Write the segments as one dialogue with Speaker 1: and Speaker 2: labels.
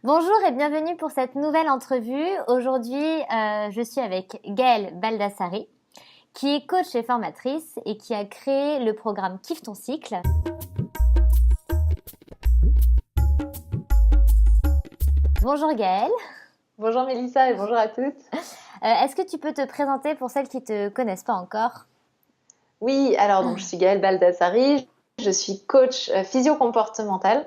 Speaker 1: Bonjour et bienvenue pour cette nouvelle entrevue. Aujourd'hui, je suis avec Gaëlle Baldassari, qui est coach et formatrice et qui a créé le programme Kiffe ton cycle. Bonjour Gaëlle.
Speaker 2: Bonjour Mélissa et bonjour à toutes.
Speaker 1: Est-ce que tu peux te présenter pour celles qui ne te connaissent pas encore?
Speaker 2: Oui, alors donc je suis Gaëlle Baldassari, je suis coach physio-comportemental.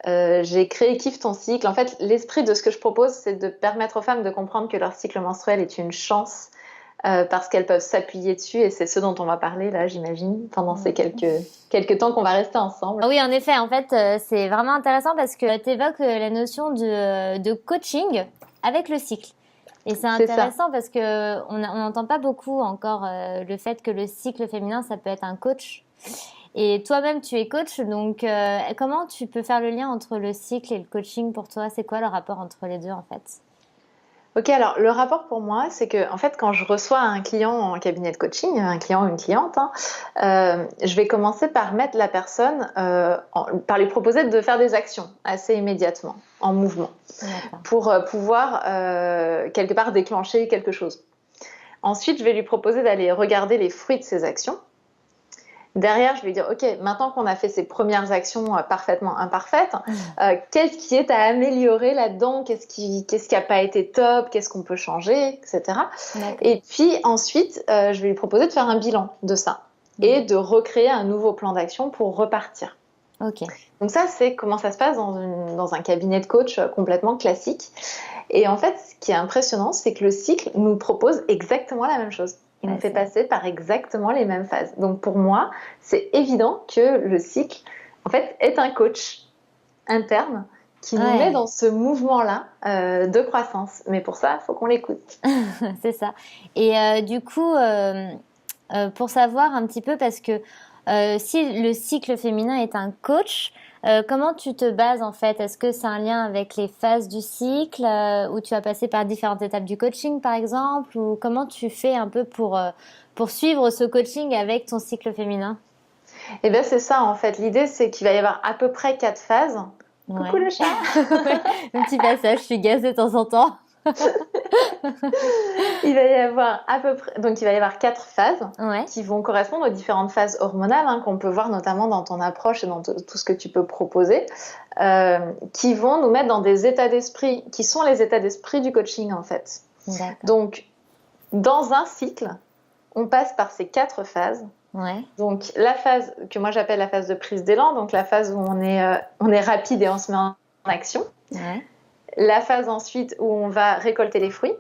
Speaker 2: J'ai créé Kiffe ton cycle. En fait, l'esprit de ce que je propose, c'est de permettre aux femmes de comprendre que leur cycle menstruel est une chance parce qu'elles peuvent s'appuyer dessus et c'est ce dont on va parler là, j'imagine, pendant ces quelques temps qu'on va rester ensemble.
Speaker 1: Oui, en effet, c'est vraiment intéressant parce que tu évoques la notion de coaching avec le cycle. Et c'est intéressant parce que on n'entend pas beaucoup encore le fait que le cycle féminin, ça peut être un coach. Et toi-même, tu es coach, donc comment tu peux faire le lien entre le cycle et le coaching pour toi? C'est quoi le rapport entre les deux en fait?
Speaker 2: Ok, alors le rapport pour moi, c'est que en fait, quand je reçois un client en cabinet de coaching, un client ou une cliente, je vais commencer par mettre la personne, par lui proposer de faire des actions assez immédiatement, en mouvement, pour pouvoir quelque part déclencher quelque chose. Ensuite, je vais lui proposer d'aller regarder les fruits de ces actions. Derrière, je vais lui dire, ok, maintenant qu'on a fait ces premières actions parfaitement imparfaites, qu'est-ce qui est à améliorer là-dedans? Qu'est-ce qui a pas été top? Qu'est-ce qu'on peut changer, etc. Et puis ensuite, je vais lui proposer de faire un bilan de ça et de recréer un nouveau plan d'action pour repartir.
Speaker 1: Okay.
Speaker 2: Donc ça, c'est comment ça se passe dans un cabinet de coach complètement classique. Et en fait, ce qui est impressionnant, c'est que le cycle nous propose exactement la même chose. Il nous fait passer par exactement les mêmes phases. Donc pour moi, c'est évident que le cycle, en fait, est un coach interne qui nous met dans ce mouvement-là de croissance. Mais pour ça, il faut qu'on l'écoute.
Speaker 1: C'est ça. Et du coup, pour savoir un petit peu, parce que si le cycle féminin est un coach, comment tu te bases en fait? Est-ce que c'est un lien avec les phases du cycle où tu as passé par différentes étapes du coaching par exemple? Ou comment tu fais un peu pour suivre ce coaching avec ton cycle féminin?
Speaker 2: Eh bien c'est ça en fait. L'idée c'est qu'il va y avoir à peu près 4 phases. Coucou le chat.
Speaker 1: Un petit passage, je suis gazée de temps en temps.
Speaker 2: Il va y avoir à peu près, donc il va y avoir 4 phases qui vont correspondre aux différentes phases hormonales qu'on peut voir notamment dans ton approche et dans tout ce que tu peux proposer, qui vont nous mettre dans des états d'esprit qui sont les états d'esprit du coaching en fait. Donc dans un cycle, on passe par ces 4 phases. Donc la phase que moi j'appelle la phase de prise d'élan, donc la phase où on est rapide et on se met en action. La phase ensuite où on va récolter les fruits.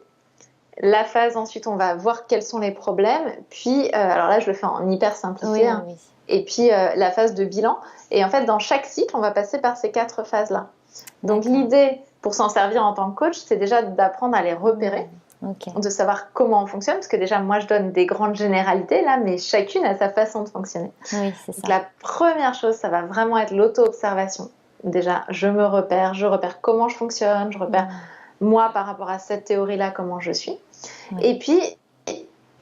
Speaker 2: La phase ensuite, on va voir quels sont les problèmes. Puis, alors là, je le fais en hyper simplifié. Oui. Et puis, la phase de bilan. Et en fait, dans chaque cycle, on va passer par ces 4 phases-là. Donc, l'idée, pour s'en servir en tant que coach, c'est déjà d'apprendre à les repérer. De savoir comment on fonctionne. Parce que déjà, moi, je donne des grandes généralités, là, mais chacune a sa façon de fonctionner.
Speaker 1: Oui, c'est ça.
Speaker 2: Donc, la première chose, ça va vraiment être l'auto-observation. Déjà, je repère comment je fonctionne, je repère moi par rapport à cette théorie-là, comment je suis. Et puis,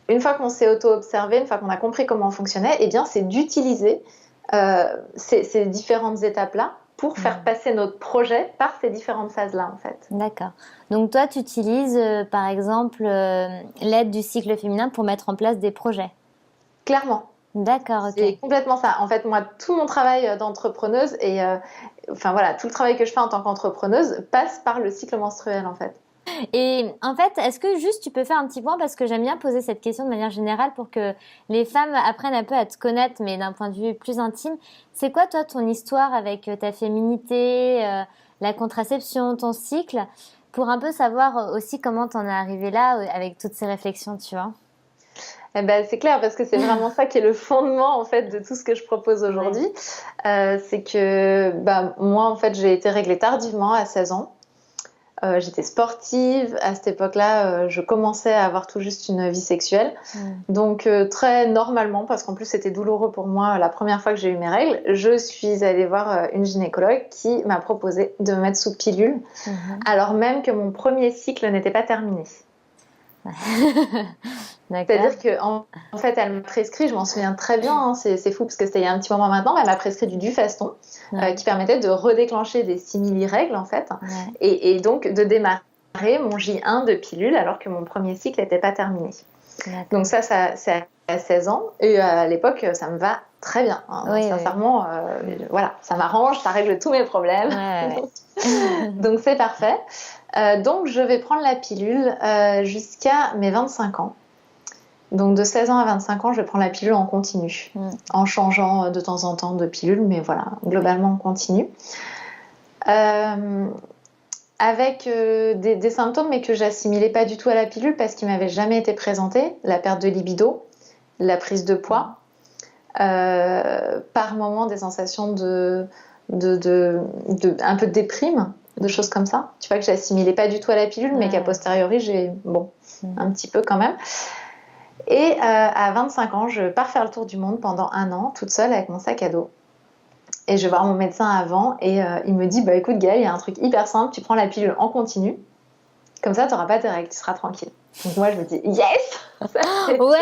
Speaker 2: une fois qu'on s'est auto-observé, une fois qu'on a compris comment on fonctionnait, eh bien, c'est d'utiliser ces différentes étapes-là pour faire passer notre projet par ces différentes phases-là, en fait.
Speaker 1: D'accord. Donc, toi, tu utilises, par exemple, l'aide du cycle féminin pour mettre en place des projets?
Speaker 2: Clairement.
Speaker 1: D'accord, ok.
Speaker 2: C'est complètement ça. En fait, moi, tout mon travail d'entrepreneuse et tout le travail que je fais en tant qu'entrepreneuse passe par le cycle menstruel, en fait.
Speaker 1: Et en fait, est-ce que juste tu peux faire un petit point, parce que j'aime bien poser cette question de manière générale pour que les femmes apprennent un peu à te connaître, mais d'un point de vue plus intime. C'est quoi, toi, ton histoire avec ta féminité, la contraception, ton cycle, pour un peu savoir aussi comment t'en es arrivée là avec toutes ces réflexions, tu vois?
Speaker 2: Eh ben, c'est clair, parce que c'est vraiment ça qui est le fondement en fait de tout ce que je propose aujourd'hui. C'est que moi en fait j'ai été réglée tardivement à 16 ans. J'étais sportive, à cette époque-là je commençais à avoir tout juste une vie sexuelle. Donc très normalement, parce qu'en plus c'était douloureux pour moi la première fois que j'ai eu mes règles, je suis allée voir une gynécologue qui m'a proposé de me mettre sous pilule, alors même que mon premier cycle n'était pas terminé.
Speaker 1: D'accord.
Speaker 2: C'est-à-dire qu'en fait, elle m'a prescrit, je m'en souviens très bien, hein, c'est fou parce que c'était il y a un petit moment maintenant, mais elle m'a prescrit du Dufaston qui permettait de redéclencher des simili-règles en fait, et donc de démarrer mon J1 de pilule alors que mon premier cycle n'était pas terminé. Donc ça c'est à 16 ans, et à l'époque, ça me va très bien. Hein, sincèrement, voilà, ça m'arrange, ça règle tous mes problèmes. Donc c'est parfait. Donc je vais prendre la pilule jusqu'à mes 25 ans. Donc de 16 ans à 25 ans, je vais prendre la pilule en continu, en changeant de temps en temps de pilule, mais voilà, globalement en continu. Avec des symptômes, mais que j'assimilais pas du tout à la pilule parce qu'ils m'avaient jamais été présentés, la perte de libido, la prise de poids, par moments des sensations un peu de déprime, de choses comme ça. Tu vois que j'assimilais pas du tout à la pilule, mais qu'à posteriori, j'ai un petit peu quand même. Et à 25 ans, je pars faire le tour du monde pendant 1 an, toute seule avec mon sac à dos. Et je vais voir mon médecin avant, et il me dit, bah écoute Gaëlle, il y a un truc hyper simple, tu prends la pilule en continu, comme ça tu n'auras pas tes règles, tu seras tranquille. Donc moi je me dis, yes, ça,
Speaker 1: ouais.
Speaker 2: Bah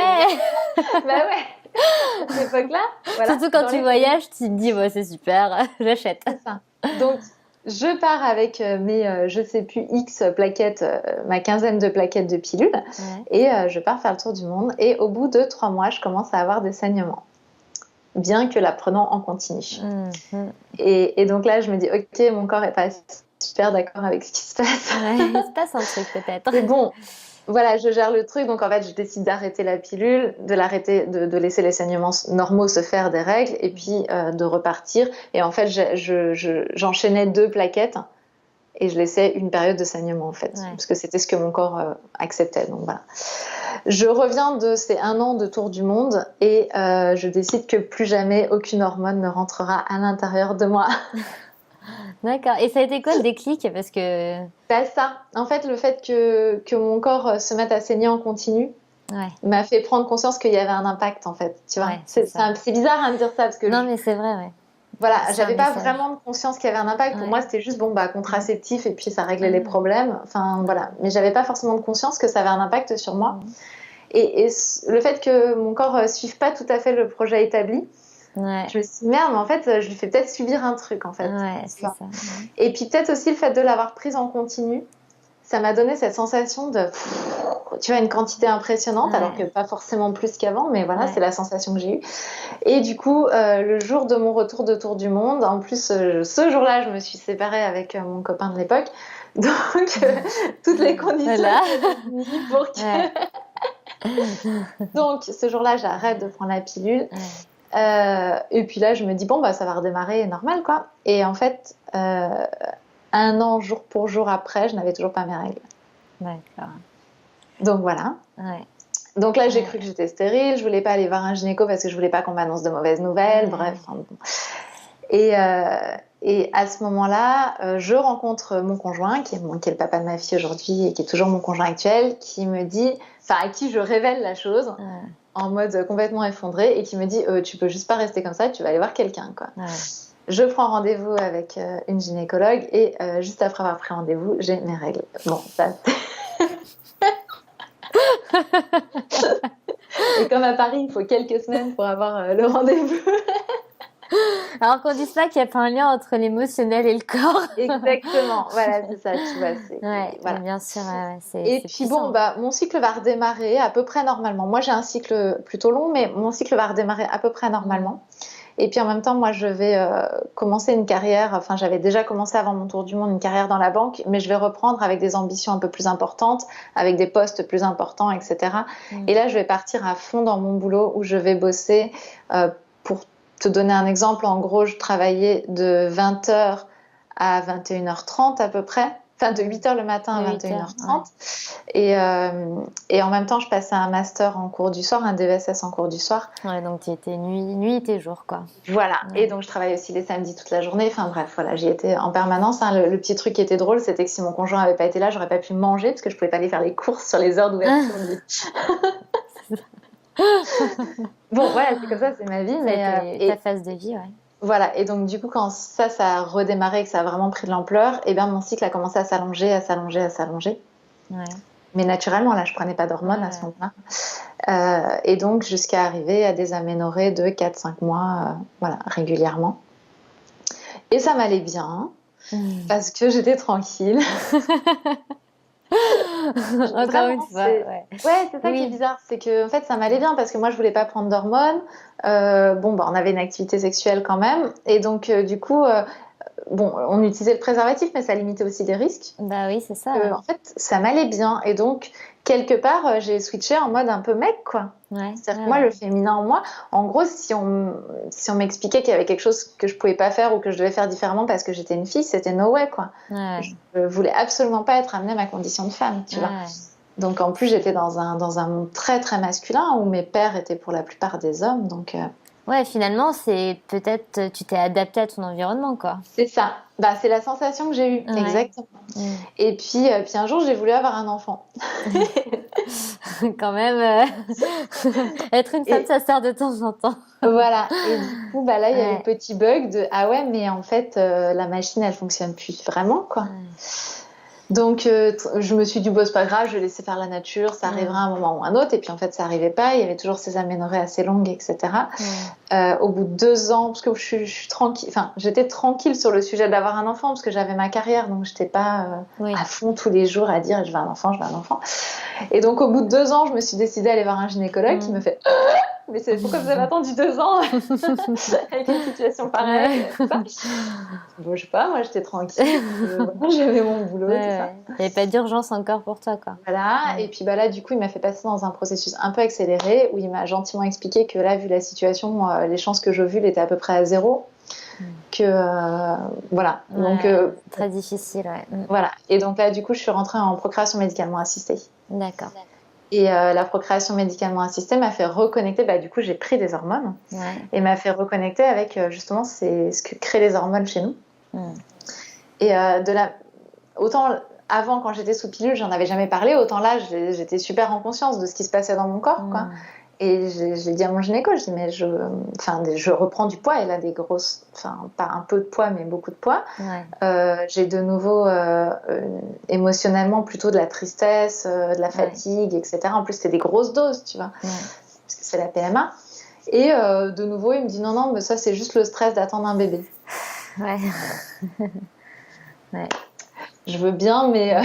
Speaker 2: ouais, à cette époque-là. Voilà,
Speaker 1: surtout quand tu voyages, tu te dis, ouais, c'est super, j'achète.
Speaker 2: C'est ça. Donc je pars avec mes, je sais plus, X plaquettes, ma quinzaine de plaquettes de pilules, et je pars faire le tour du monde, et au bout de 3 mois, je commence à avoir des saignements, bien que la prenant en continu. Et donc là, je me dis, ok, mon corps est pas super d'accord avec ce qui se passe.
Speaker 1: Il se passe un truc peut-être.
Speaker 2: Mais bon, voilà, je gère le truc. Donc en fait, je décide d'arrêter la pilule, de laisser les saignements normaux se faire des règles, et puis de repartir. Et en fait, j'enchaînais 2 plaquettes, et je laissais une période de saignement en fait, parce que c'était ce que mon corps acceptait. Donc voilà. Je reviens de ces 1 an de tour du monde, et je décide que plus jamais aucune hormone ne rentrera à l'intérieur de moi.
Speaker 1: D'accord. Et ça a été quoi le déclic? Parce que...
Speaker 2: Bah ça, en fait, le fait que mon corps se mette à saigner en continu m'a fait prendre conscience qu'il y avait un impact en fait. Tu vois, c'est bizarre de dire ça parce que
Speaker 1: non mais c'est vrai, ouais.
Speaker 2: Voilà, j'avais pas vraiment de conscience qu'il y avait un impact. Pour moi, c'était juste contraceptif, et puis ça réglait les problèmes. Enfin voilà, mais j'avais pas forcément de conscience que ça avait un impact sur moi. Et le fait que mon corps suive pas tout à fait le projet établi, je me suis dit merde, mais en fait, je lui fais peut-être subir un truc en fait.
Speaker 1: C'est ça.
Speaker 2: Et puis peut-être aussi le fait de l'avoir prise en continu, ça m'a donné cette sensation de, tu vois, une quantité impressionnante, alors que pas forcément plus qu'avant, mais voilà, c'est la sensation que j'ai eue. Et du coup, le jour de mon retour de tour du monde, en plus, ce jour-là, je me suis séparée avec mon copain de l'époque, donc toutes les conditions pour que... Donc, ce jour-là, j'arrête de prendre la pilule. Et puis là, je me dis, bon, bah, ça va redémarrer normal, quoi. Et en fait, 1 an, jour pour jour après, je n'avais toujours pas mes règles.
Speaker 1: D'accord.
Speaker 2: Donc voilà. Donc là, j'ai cru que j'étais stérile. Je voulais pas aller voir un gynéco parce que je voulais pas qu'on m'annonce de mauvaises nouvelles. Bref. Bon. Et à ce moment-là, je rencontre mon conjoint, qui est le papa de ma fille aujourd'hui et qui est toujours mon conjoint actuel, qui me dit, enfin à qui je révèle la chose en mode complètement effondré, et qui me dit, tu peux juste pas rester comme ça, tu vas aller voir quelqu'un, quoi. Je prends rendez-vous avec une gynécologue, et juste après avoir pris rendez-vous, j'ai mes règles. Bon, ça. Et comme à Paris, il faut quelques semaines pour avoir le rendez-vous.
Speaker 1: Alors qu'on dise pas qu'il n'y a pas un lien entre l'émotionnel et le corps.
Speaker 2: Exactement, voilà, c'est ça, tu vois.
Speaker 1: Voilà. Bien sûr,
Speaker 2: et puis bon, bah, mon cycle va redémarrer à peu près normalement. Moi, j'ai un cycle plutôt long, mais mon cycle va redémarrer à peu près normalement. Et puis en même temps, moi, je vais commencer une carrière, enfin, j'avais déjà commencé avant mon tour du monde une carrière dans la banque, mais je vais reprendre avec des ambitions un peu plus importantes, avec des postes plus importants, etc. Et là, je vais partir à fond dans mon boulot, où je vais bosser pour te donner un exemple. En gros, je travaillais de 20h à 21h30 à peu près. Enfin, de 8h le matin à 21h30. Et en même temps, je passais un master en cours du soir, un DESS en cours du soir.
Speaker 1: Ouais, donc tu étais nuit et jour, quoi.
Speaker 2: Voilà. Et donc, je travaillais aussi les samedis toute la journée. Enfin, bref, voilà, j'y étais en permanence. Hein. Le petit truc qui était drôle, c'était que si mon conjoint n'avait pas été là, j'aurais pas pu manger parce que je pouvais pas aller faire les courses sur les heures d'ouverture du... Bon, voilà, c'est comme ça, c'est ma vie. Mais
Speaker 1: ta phase de vie,
Speaker 2: Voilà, et donc du coup, quand ça a redémarré, que ça a vraiment pris de l'ampleur, et bien mon cycle a commencé à s'allonger. Mais naturellement, là, je prenais pas d'hormones à ce moment-là. Et donc, jusqu'à arriver à des aménorrhées de 4-5 mois, voilà, régulièrement. Et ça m'allait bien, parce que j'étais tranquille.
Speaker 1: Encore une fois,
Speaker 2: ouais, c'est ça qui est bizarre, c'est que en fait ça m'allait bien parce que moi je voulais pas prendre d'hormones. Bon, bah, on avait une activité sexuelle quand même, et donc du coup, bon, on utilisait le préservatif, mais ça limitait aussi les risques.
Speaker 1: Bah oui, c'est ça.
Speaker 2: En fait, ça m'allait bien, et donc quelque part, j'ai switché en mode un peu mec, quoi. C'est-à-dire que moi, le féminin en moi, en gros, si on m'expliquait qu'il y avait quelque chose que je pouvais pas faire ou que je devais faire différemment parce que j'étais une fille, c'était no way, quoi. Je voulais absolument pas être amenée à ma condition de femme, tu vois. Donc en plus, j'étais dans un monde très très masculin où mes pères étaient pour la plupart des hommes, donc.
Speaker 1: Ouais, finalement, c'est peut-être tu t'es adapté à ton environnement, quoi.
Speaker 2: C'est ça. Bah, c'est la sensation que j'ai eue, exactement. Et puis un jour, j'ai voulu avoir un enfant.
Speaker 1: Quand même, être une femme, ça sert de temps en temps.
Speaker 2: Voilà. Et du coup, bah là, il y a eu le petit bug de ah ouais, mais en fait, la machine, elle fonctionne plus vraiment, quoi. Donc, je me suis dit, bon, c'est pas grave, je vais laisser faire la nature, ça arrivera à un moment ou un autre. Et puis, en fait, ça arrivait pas. Il y avait toujours ces aménorrhées assez longues, etc. Au bout de 2 ans, parce que je suis tranquille, enfin, j'étais tranquille sur le sujet d'avoir un enfant, parce que j'avais ma carrière, donc j'étais pas à fond tous les jours à dire, je veux un enfant, je veux un enfant. Et donc, au bout de 2 ans, je me suis décidée à aller voir un gynécologue qui me fait mais c'est pourquoi vous avez attendu 2 ans avec une situation pareille, bon, je sais pas, moi j'étais tranquille, j'avais mon boulot, tout ça.
Speaker 1: Il n'y avait pas d'urgence encore pour toi, quoi.
Speaker 2: Voilà, et puis bah là, du coup, il m'a fait passer dans un processus un peu accéléré où il m'a gentiment expliqué que là, vu la situation, les chances que j'ovule étaient à peu près à 0. Que voilà, donc
Speaker 1: très difficile,
Speaker 2: voilà. Et donc là, du coup, je suis rentrée en procréation médicalement assistée.
Speaker 1: D'accord.
Speaker 2: Et la procréation médicalement assistée m'a fait reconnecter, bah, du coup j'ai pris des hormones, et m'a fait reconnecter avec justement ce que créent les hormones chez nous. Et autant avant, quand j'étais sous pilule, j'en avais jamais parlé, autant là j'étais super en conscience de ce qui se passait dans mon corps, quoi. Et j'ai dit à mon gynéco, je dis mais je reprends du poids, et là des grosses, enfin pas un peu de poids mais beaucoup de poids. J'ai de nouveau émotionnellement plutôt de la tristesse, de la fatigue, etc. En plus c'était des grosses doses, tu vois, parce que c'est la PMA. Et de nouveau il me dit non mais ça c'est juste le stress d'attendre un bébé. Je veux bien, mais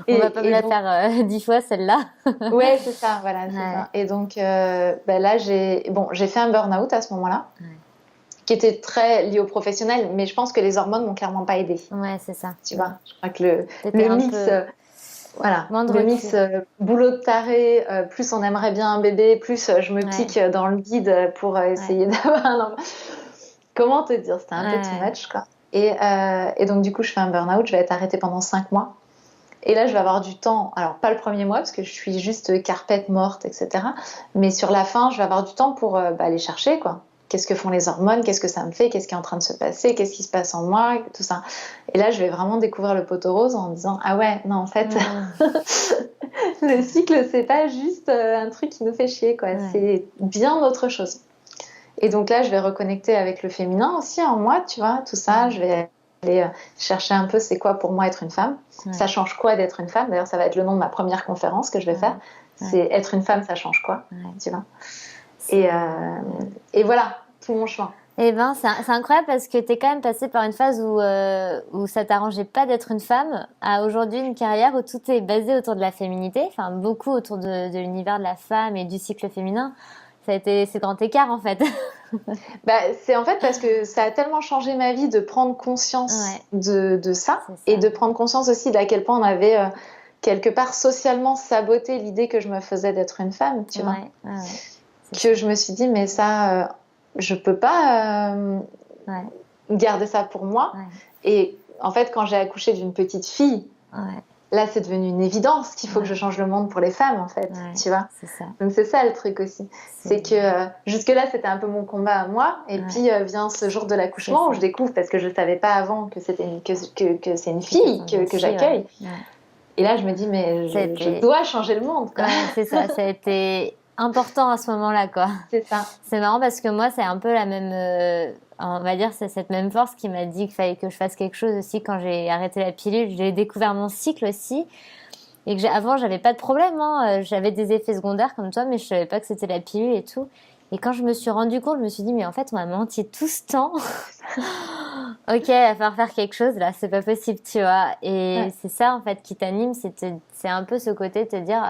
Speaker 1: on va pas me la faire 10 fois celle-là.
Speaker 2: Ouais, c'est ça, voilà. C'est ça. Et donc là j'ai fait un burn-out à ce moment-là, qui était très lié au professionnel, mais je pense que les hormones m'ont clairement pas aidée.
Speaker 1: Ouais, c'est ça.
Speaker 2: Tu vois, je crois que le mix, voilà, le mix boulot de taré, plus on aimerait bien un bébé, plus je me pique dans le vide pour essayer d'avoir un enfant. Comment te dire, c'était un peu too much, quoi. Et donc, du coup, je fais un burn-out, je vais être arrêtée pendant 5 mois. Et là, je vais avoir du temps, alors pas le premier mois, parce que je suis juste carpette morte, etc. Mais sur la fin, je vais avoir du temps pour aller chercher, quoi. Qu'est-ce que font les hormones, qu'est-ce que ça me fait, qu'est-ce qui est en train de se passer, qu'est-ce qui se passe en moi, tout ça. Et là, je vais vraiment découvrir le poteau rose en me disant, ah ouais, non, en fait, le cycle, c'est pas juste un truc qui nous fait chier, quoi. C'est bien autre chose. Et donc là, je vais reconnecter avec le féminin aussi en moi, tu vois, tout ça. Je vais aller chercher un peu c'est quoi pour moi être une femme. Ça change quoi d'être une femme? D'ailleurs, ça va être le nom de ma première conférence que je vais faire. C'est être une femme, ça change quoi, tu vois. Et voilà, tout mon chemin.
Speaker 1: Eh ben, c'est incroyable parce que t'es quand même passée par une phase où ça t'arrangeait pas d'être une femme à aujourd'hui une carrière où tout est basé autour de la féminité, enfin beaucoup autour de l'univers de la femme et du cycle féminin. Ça a été ces grands écarts en fait.
Speaker 2: C'est en fait parce que ça a tellement changé ma vie de prendre conscience de ça, et de prendre conscience aussi d'à quel point on avait quelque part socialement saboté l'idée que je me faisais d'être une femme, tu vois. Que je me suis dit mais ça, je peux pas garder ça pour moi. Et en fait quand j'ai accouché d'une petite fille, là, c'est devenu une évidence qu'il faut que je change le monde pour les femmes, en fait, tu vois.
Speaker 1: C'est ça.
Speaker 2: Donc, c'est ça le truc aussi. C'est que jusque-là, c'était un peu mon combat à moi. Et puis, vient ce jour de l'accouchement où je découvre, parce que je ne savais pas avant que c'est une fille que j'accueille. Et là, je me dis, mais je dois changer le monde, quoi.
Speaker 1: C'est ça. Ça a été important à ce moment-là, quoi.
Speaker 2: C'est ça.
Speaker 1: C'est marrant parce que moi, c'est un peu la même... on va dire c'est cette même force qui m'a dit qu'il fallait que je fasse quelque chose aussi quand j'ai arrêté la pilule. J'ai découvert mon cycle aussi. Et que avant, j'avais pas de problème, hein. J'avais des effets secondaires comme toi, mais je savais pas que c'était la pilule et tout. Et quand je me suis rendu compte, je me suis dit, mais en fait, on m'a menti tout ce temps. Ok, il va falloir faire quelque chose, là, c'est pas possible, tu vois. Et c'est ça, en fait, qui t'anime, c'est un peu ce côté de te dire,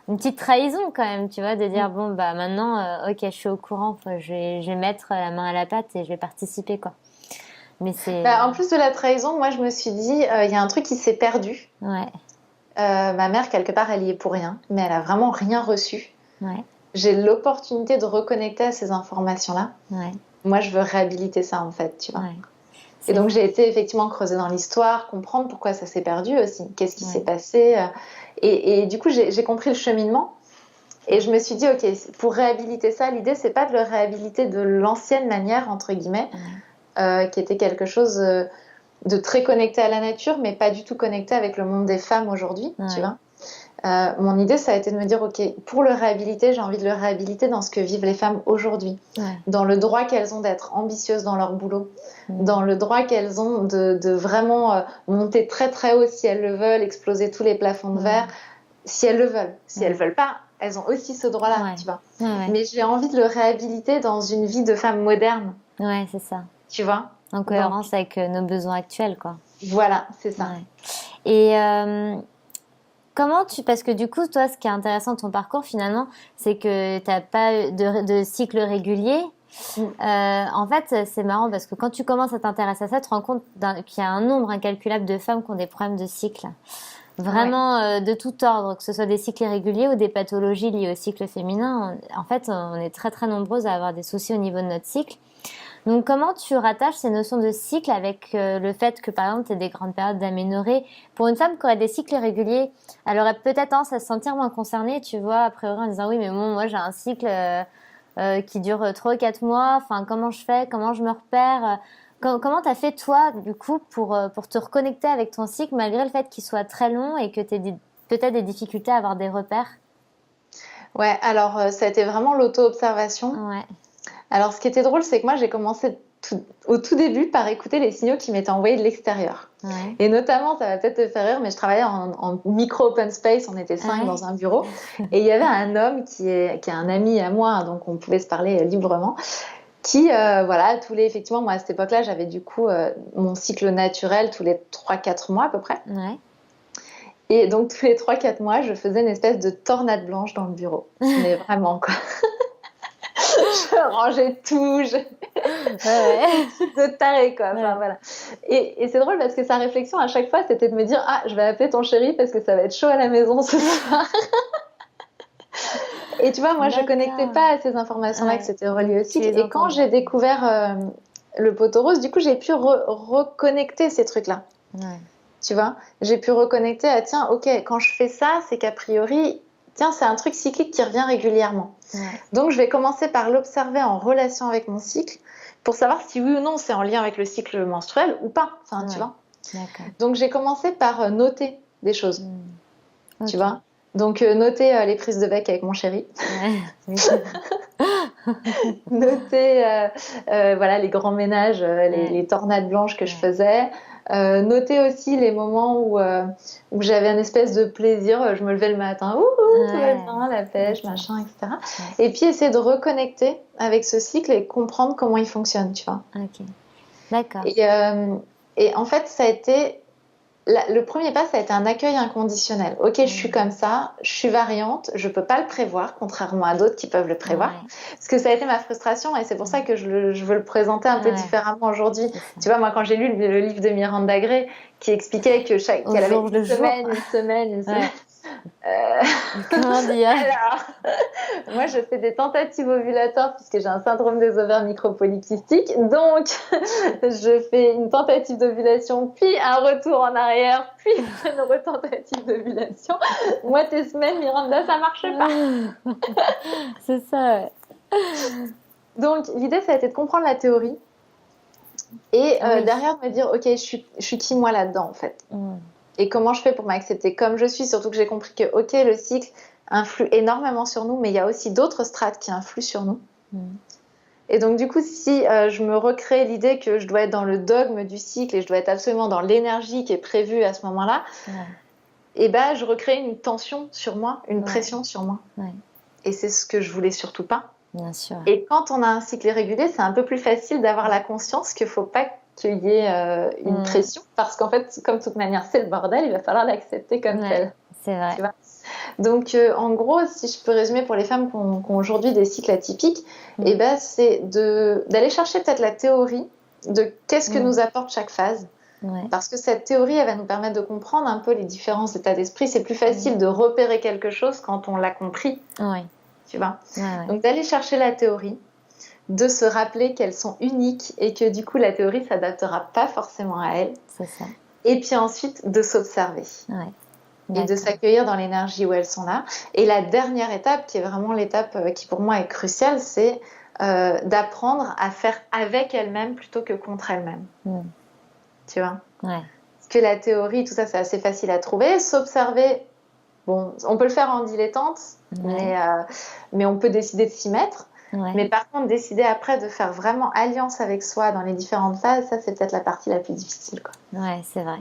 Speaker 1: une petite trahison quand même, tu vois, de dire, bon, bah maintenant, ok, je suis au courant, je vais mettre la main à la pâte et je vais participer, quoi. Mais c'est...
Speaker 2: En plus de la trahison, moi, je me suis dit, il y a un truc qui s'est perdu.
Speaker 1: Ouais.
Speaker 2: Ma mère, quelque part, elle y est pour rien, mais elle a vraiment rien reçu.
Speaker 1: Ouais.
Speaker 2: J'ai l'opportunité de reconnecter à ces informations-là.
Speaker 1: Ouais.
Speaker 2: Moi, je veux réhabiliter ça, en fait, tu vois.
Speaker 1: Ouais.
Speaker 2: Et donc, j'ai été effectivement creuser dans l'histoire, comprendre pourquoi ça s'est perdu aussi, qu'est-ce qui s'est passé. Et du coup, j'ai compris le cheminement. Et je me suis dit, ok, pour réhabiliter ça, l'idée, c'est pas de le réhabiliter de l'ancienne manière, entre guillemets, qui était quelque chose de très connecté à la nature, mais pas du tout connecté avec le monde des femmes aujourd'hui, tu vois. Mon idée, ça a été de me dire, ok, pour le réhabiliter, j'ai envie de le réhabiliter dans ce que vivent les femmes aujourd'hui, dans le droit qu'elles ont d'être ambitieuses dans leur boulot, dans le droit qu'elles ont de vraiment monter très très haut si elles le veulent, exploser tous les plafonds de verre, si elles le veulent. Si elles veulent pas, elles ont aussi ce droit-là, tu vois. Mais j'ai envie de le réhabiliter dans une vie de femme moderne.
Speaker 1: Ouais, c'est ça.
Speaker 2: Tu vois.
Speaker 1: En cohérence avec nos besoins actuels, quoi.
Speaker 2: Voilà, c'est ça.
Speaker 1: Et parce que du coup, toi, ce qui est intéressant de ton parcours, finalement, c'est que t'as pas de cycle régulier. En fait, c'est marrant parce que quand tu commences à t'intéresser à ça, tu te rends compte qu'il y a un nombre incalculable de femmes qui ont des problèmes de cycle. Vraiment de tout ordre, que ce soit des cycles irréguliers ou des pathologies liées au cycle féminin. En fait, on est très très nombreuses à avoir des soucis au niveau de notre cycle. Donc, comment tu rattaches ces notions de cycle avec le fait que, par exemple, tu as des grandes périodes d'aménorrhée? Pour une femme qui aurait des cycles irréguliers, elle aurait peut-être tendance à se sentir moins concernée, tu vois, a priori, en disant, oui, mais bon, moi, j'ai un cycle qui dure 3 ou 4 mois. Enfin, comment je fais? Comment je me repère? Comment t'as fait, toi, du coup, pour te reconnecter avec ton cycle, malgré le fait qu'il soit très long et que tu aies peut-être des difficultés à avoir des repères?
Speaker 2: Ouais, alors, ça a été vraiment l'auto-observation.
Speaker 1: Ouais.
Speaker 2: Alors, ce qui était drôle, c'est que moi, j'ai commencé au tout début par écouter les signaux qui m'étaient envoyés de l'extérieur. Et notamment, ça va peut-être te faire rire, mais je travaillais en micro open space, on était 5 dans un bureau, et il y avait un homme qui est un ami à moi, donc on pouvait se parler librement, qui, effectivement, moi à cette époque-là, j'avais du coup mon cycle naturel tous les 3-4 mois à peu près. Et donc, tous les 3-4 mois, je faisais une espèce de tornade blanche dans le bureau. Mais vraiment, quoi. Je rangeais tout, de taré, quoi. Enfin, voilà. Et c'est drôle parce que sa réflexion à chaque fois, c'était de me dire, ah, je vais appeler ton chéri parce que ça va être chaud à la maison ce soir. Et tu vois, moi, je connectais pas à ces informations-là que c'était relié au cycle. Et quand j'ai découvert le poteau rose, du coup, j'ai pu reconnecter ces trucs-là. Tu vois, j'ai pu reconnecter à, tiens, ok, quand je fais ça, c'est qu'a priori, tiens, c'est un truc cyclique qui revient régulièrement. Donc, je vais commencer par l'observer en relation avec mon cycle pour savoir si oui ou non c'est en lien avec le cycle menstruel ou pas. Enfin, tu vois. Donc, j'ai commencé par noter des choses. Tu vois. Donc, noter les prises de bec avec mon chéri. Noter les grands ménages, les tornades blanches que je faisais. Noter aussi les moments où j'avais un espèce de plaisir, je me levais le matin, tout va bien, la pêche, machin, etc. Et puis essayer de reconnecter avec ce cycle et comprendre comment il fonctionne, tu vois.
Speaker 1: D'accord.
Speaker 2: Et en fait, ça a été le premier pas, ça a été un accueil inconditionnel. Ok, je suis comme ça, je suis variante, je peux pas le prévoir, contrairement à d'autres qui peuvent le prévoir. Parce que ça a été ma frustration et c'est pour ça que je veux le présenter un peu différemment aujourd'hui. Tu vois, moi, quand j'ai lu le livre de Miranda Gray qui expliquait qu'elle avait une semaine.
Speaker 1: Comment dire?
Speaker 2: Alors, moi, je fais des tentatives ovulatoires puisque j'ai un syndrome des ovaires micropolykystiques. Donc, je fais une tentative d'ovulation, puis un retour en arrière, puis une retentative d'ovulation. Moi, tes semaines, Miranda, ça marche pas.
Speaker 1: C'est ça,
Speaker 2: Donc, l'idée, ça a été de comprendre la théorie et derrière de me dire, ok, je suis qui moi là-dedans, en fait. Et comment je fais pour m'accepter comme je suis, surtout que j'ai compris que, ok, le cycle influe énormément sur nous, mais il y a aussi d'autres strates qui influent sur nous. Et donc, du coup, si je me recrée l'idée que je dois être dans le dogme du cycle et je dois être absolument dans l'énergie qui est prévue à ce moment-là, et ben je recrée une tension sur moi, une pression sur moi.
Speaker 1: Ouais.
Speaker 2: Et c'est ce que je voulais surtout pas.
Speaker 1: Bien sûr.
Speaker 2: Et quand on a un cycle irrégulier, c'est un peu plus facile d'avoir la conscience qu'il faut pas qu'il y ait une pression, parce qu'en fait, comme de toute manière, c'est le bordel, il va falloir l'accepter comme tel.
Speaker 1: C'est vrai.
Speaker 2: Tu vois. Donc, en gros, si je peux résumer pour les femmes qui ont aujourd'hui des cycles atypiques, et ben, c'est d'aller chercher peut-être la théorie de qu'est-ce que nous apporte chaque phase.
Speaker 1: Ouais.
Speaker 2: Parce que cette théorie, elle va nous permettre de comprendre un peu les différents états d'esprit. C'est plus facile de repérer quelque chose quand on l'a compris.
Speaker 1: Ouais.
Speaker 2: Tu vois. Donc, d'aller chercher la théorie, de se rappeler qu'elles sont uniques et que du coup, la théorie s'adaptera pas forcément à elles.
Speaker 1: C'est ça.
Speaker 2: Et puis ensuite, de s'observer.
Speaker 1: Ouais.
Speaker 2: Et de s'accueillir dans l'énergie où elles sont là. Et la dernière étape, qui est vraiment l'étape qui pour moi est cruciale, c'est d'apprendre à faire avec elles-mêmes plutôt que contre elles-mêmes. Tu vois. Parce que la théorie, tout ça, c'est assez facile à trouver. S'observer, bon, on peut le faire en dilettante, mais on peut décider de s'y mettre. Mais par contre, décider après de faire vraiment alliance avec soi dans les différentes phases, ça, c'est peut-être la partie la plus difficile, quoi.
Speaker 1: Ouais, c'est vrai.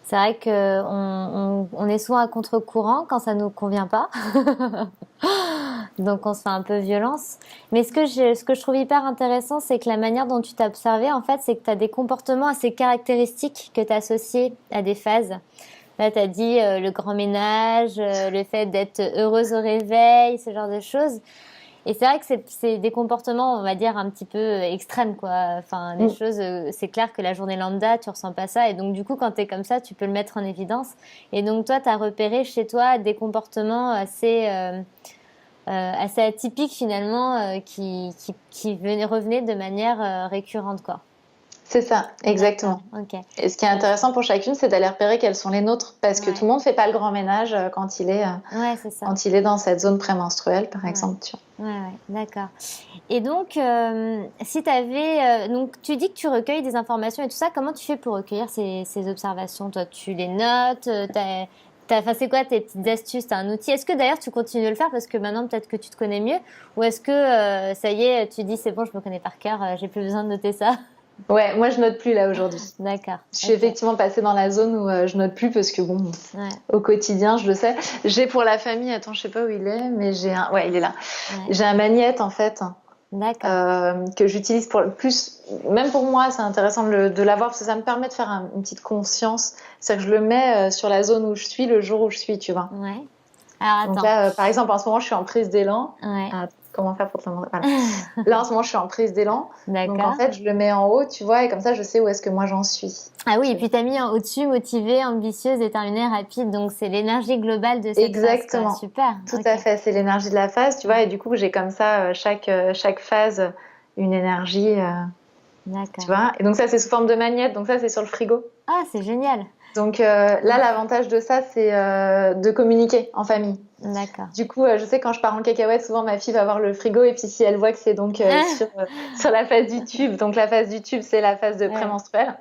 Speaker 1: C'est vrai qu'on est souvent à contre-courant quand ça nous convient pas. Donc on se fait un peu violence. Mais ce que je trouve hyper intéressant, c'est que la manière dont tu t'as observé, en fait, c'est que tu as des comportements assez caractéristiques que tu as associés à des phases. Là, tu as dit le grand ménage, le fait d'être heureuse au réveil, ce genre de choses. Et c'est vrai que c'est des comportements, on va dire, un petit peu extrêmes, quoi. Enfin, des choses, c'est clair que la journée lambda, tu ressens pas ça. Et donc, du coup, quand t'es comme ça, tu peux le mettre en évidence. Et donc, toi, t'as repéré chez toi des comportements assez atypiques, finalement, qui revenaient de manière récurrente, quoi.
Speaker 2: C'est ça, exactement.
Speaker 1: Okay.
Speaker 2: Et ce qui est intéressant pour chacune, c'est d'aller repérer quelles sont les nôtres, parce que tout le monde ne fait pas le grand ménage quand il est, quand il est dans cette zone prémenstruelle, par exemple. Tu vois.
Speaker 1: Ouais, d'accord. Et donc, si tu avais... donc, tu dis que tu recueilles des informations et tout ça. Comment tu fais pour recueillir ces observations? Toi, tu les notes c'est quoi tes petites astuces? T'as un outil? Est-ce que d'ailleurs tu continues de le faire parce que maintenant peut-être que tu te connais mieux? Ou est-ce que ça y est, tu dis c'est bon, je me connais par cœur, j'ai plus besoin de noter ça?
Speaker 2: Ouais, moi je note plus là aujourd'hui.
Speaker 1: D'accord.
Speaker 2: Je suis effectivement passée dans la zone où je note plus parce que bon, au quotidien, je le sais. J'ai pour la famille, attends, je sais pas où il est, mais il est là. J'ai un magnète en fait. Que j'utilise pour plus, même pour moi, c'est intéressant de l'avoir parce que ça me permet de faire une petite conscience. C'est-à-dire que je le mets sur la zone où je suis, le jour où je suis, tu vois.
Speaker 1: Ouais. Alors attends.
Speaker 2: Donc là, par exemple, en ce moment, je suis en prise d'élan. Comment faire pour te le montrer? Voilà. Là, en ce moment, je suis en prise d'élan. Donc, en fait, je le mets en haut, tu vois, et comme ça, je sais où est-ce que moi j'en suis.
Speaker 1: Ah oui, et puis tu as mis au-dessus motivée, ambitieuse, déterminée, rapide. Donc, c'est l'énergie globale de cette
Speaker 2: Exactement.
Speaker 1: phase. Super.
Speaker 2: Tout à fait. C'est l'énergie de la phase, tu vois. Et du coup, j'ai comme ça, chaque phase, une énergie. Tu vois. Et donc, ça, c'est sous forme de magnète. Donc, ça, c'est sur le frigo.
Speaker 1: Ah, c'est génial.
Speaker 2: Donc là, l'avantage de ça, c'est de communiquer en famille.
Speaker 1: D'accord.
Speaker 2: Du coup, je sais quand je pars en cacahuète, souvent ma fille va voir le frigo et puis si elle voit que c'est donc sur la phase du tube, donc la phase du tube, c'est la phase de prémenstruelle.